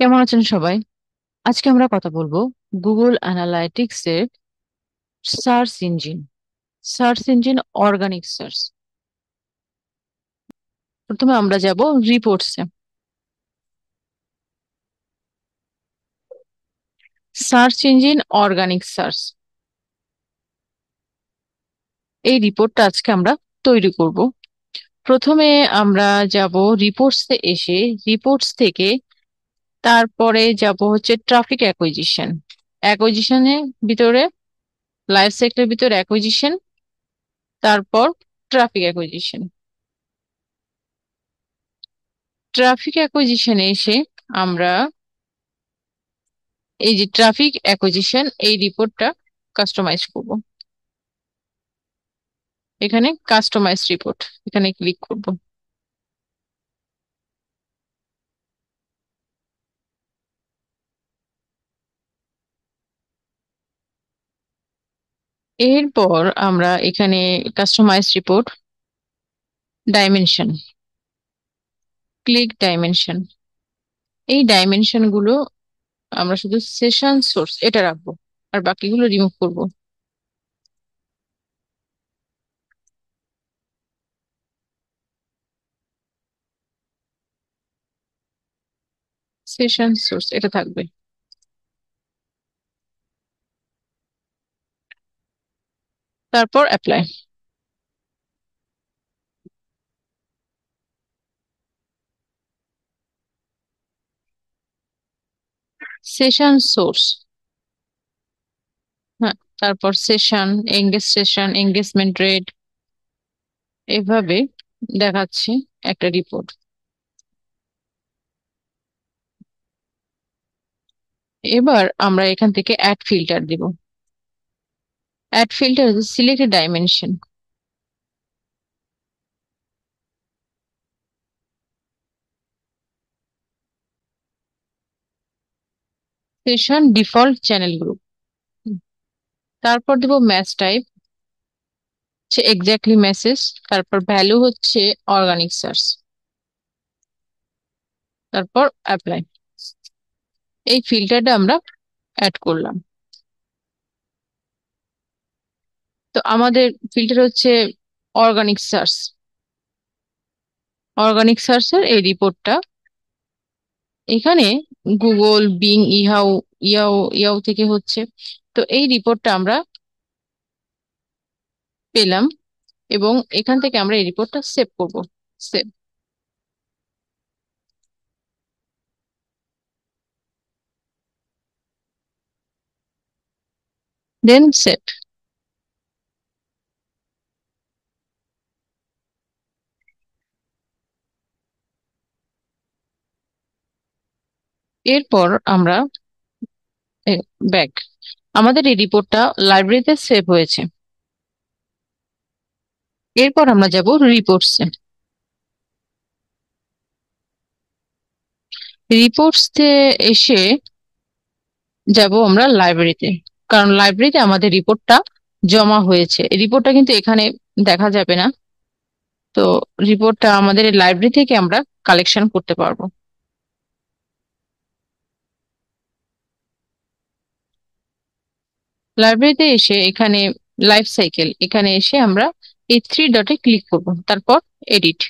কেমন আছেন সবাই? আজকে আমরা কথা বলবো গুগল অ্যানালাইটিক্স এর সার্চ ইঞ্জিন। Organic search. প্রথমে আমরা যাব রিপোর্টসে। সার্চ ইঞ্জিন অর্গানিক সার্চ, এই রিপোর্টটা আজকে আমরা তৈরি করব। প্রথমে আমরা যাব রিপোর্টসে, এসে রিপোর্টস থেকে তারপরে যাব হচ্ছে ট্রাফিক অ্যাকুইজিশন। অ্যাকুইজিশনের ভিতরে লাইফ সাইকেলের ভিতরে অ্যাকুইজিশন, তারপর ট্রাফিক অ্যাকুইজিশন। ট্রাফিক অ্যাকুইজিশনে এসে আমরা এই যে ট্রাফিক অ্যাকুইজিশন, এই রিপোর্টটা কাস্টমাইজ করব। এখানে কাস্টমাইজ রিপোর্ট, এখানে ক্লিক করব। এরপর আমরা এখানে customize report dimension, click dimension. এই ডাইমেনশন গুলো আমরা শুধু সেশন সোর্স এটা রাখবো, আর বাকিগুলো রিমুভ করব। সেশন সোর্স এটা থাকবে। তারপর অ্যাপ্লাই। সেশন সোর্স, হ্যাঁ, তারপর সেশন, এঙ্গেজমেন্ট রেট, এভাবে দেখাচ্ছে একটা রিপোর্ট। এবার আমরা এখান থেকে অ্যাড ফিল্টার দিব। Add filter select dimension. Session default channel group. তারপর দিব ম্যাচ টাইপ হচ্ছে এক্স্যাক্টলি মেসেজ। তারপর ভ্যালু হচ্ছে অর্গানিক সার্চ। তারপর অ্যাপ্লাই। এই ফিল্টারটা আমরা অ্যাড করলাম। তো আমাদের ফিল্টার হচ্ছে অর্গানিক সার্চ। অর্গানিক সার্চের এই রিপোর্টটা এখানে গুগল, বিং, ইহাউ, ইয়াও ইয়াও থেকে হচ্ছে। তো এই রিপোর্টটা আমরা পেলাম, এবং এখান থেকে আমরা এই রিপোর্টটা সেভ করব। সেভ, দেন সেভ। এরপর আমরা ব্যাক, আমাদের এই রিপোর্টটা লাইব্রেরিতে সেভ হয়েছে। এরপর আমরা যাব রিপোর্টসে। রিপোর্টসে এসে যাব আমরা লাইব্রেরিতে, কারণ লাইব্রেরিতে আমাদের রিপোর্টটা জমা হয়েছে। এই রিপোর্টটা কিন্তু এখানে দেখা যাবে না। তো রিপোর্টটা আমাদের লাইব্রেরি থেকে আমরা কালেকশন করতে পারবো। লাইব্রেরিতে এসে এখানে লাইফ সাইকেল, এখানে এসে আমরা এই থ্রি ডটে ক্লিক করব। তারপর এডিট।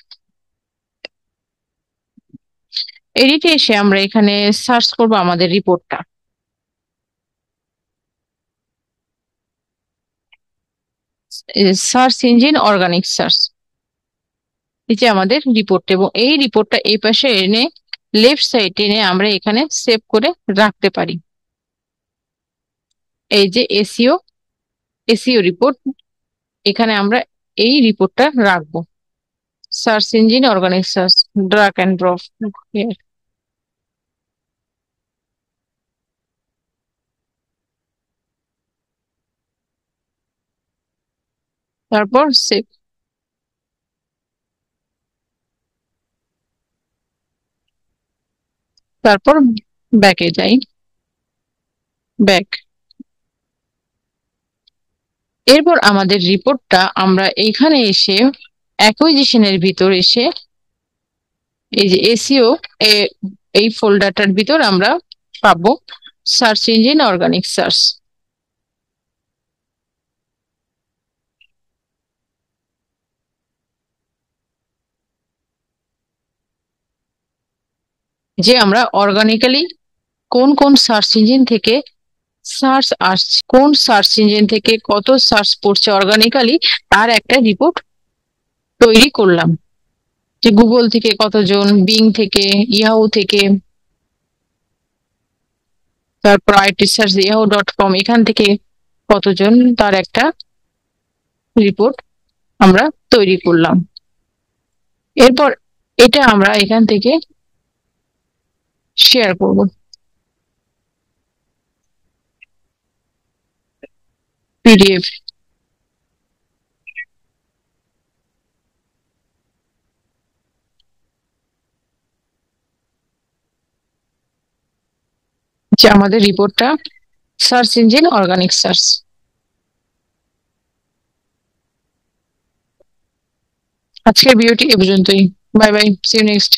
এডিটে এসে আমরা এখানে সার্চ করব আমাদের রিপোর্টটা। সার্চ ইঞ্জিন অর্গানিক সার্চ, এই যে আমাদের রিপোর্ট, এবং এই রিপোর্টটা এই পাশে এনে লেফট সাইড এনে আমরা এখানে সেভ করে রাখতে পারি। এই যে এসইও, এসইও রিপোর্ট, এখানে আমরা এই রিপোর্টটা রাখবো। Search engine organic search, drug and drop. তারপর সেভ। তারপর ব্যাকে যাই, ব্যাক। এরপর আমাদের রিপোর্টটা আমরা এইখানে এসে অ্যাকুইজিশনের ভিতর এসে এই যে এসইও এই ফোল্ডারটার ভিতর আমরা পাবো সার্চ ইঞ্জিন অর্গানিক সার্চ। যে আমরা অর্গানিক্যালি কোন কোন সার্চ ইঞ্জিন থেকে সার্চ আসছে, কোন সার্চ ইঞ্জিন থেকে কত সার্চ পড়ছে অর্গানিক্যালি, তার একটা রিপোর্ট তৈরি করলাম। যে গুগল থেকে কতজন, বিং থেকে, ইয়াহু থেকে, তারপর আইটি সার্চ ইয়াহু.com এখান থেকে কতজন, তার একটা রিপোর্ট আমরা তৈরি করলাম। এরপর এটা আমরা এখান থেকে শেয়ার করব। পিডিএফ। যে আমাদের রিপোর্টটা সার্চ ইঞ্জিন অর্গানিক সার্চ। আজকের ভিডিওটি এ পর্যন্তই। Bye bye, see you next.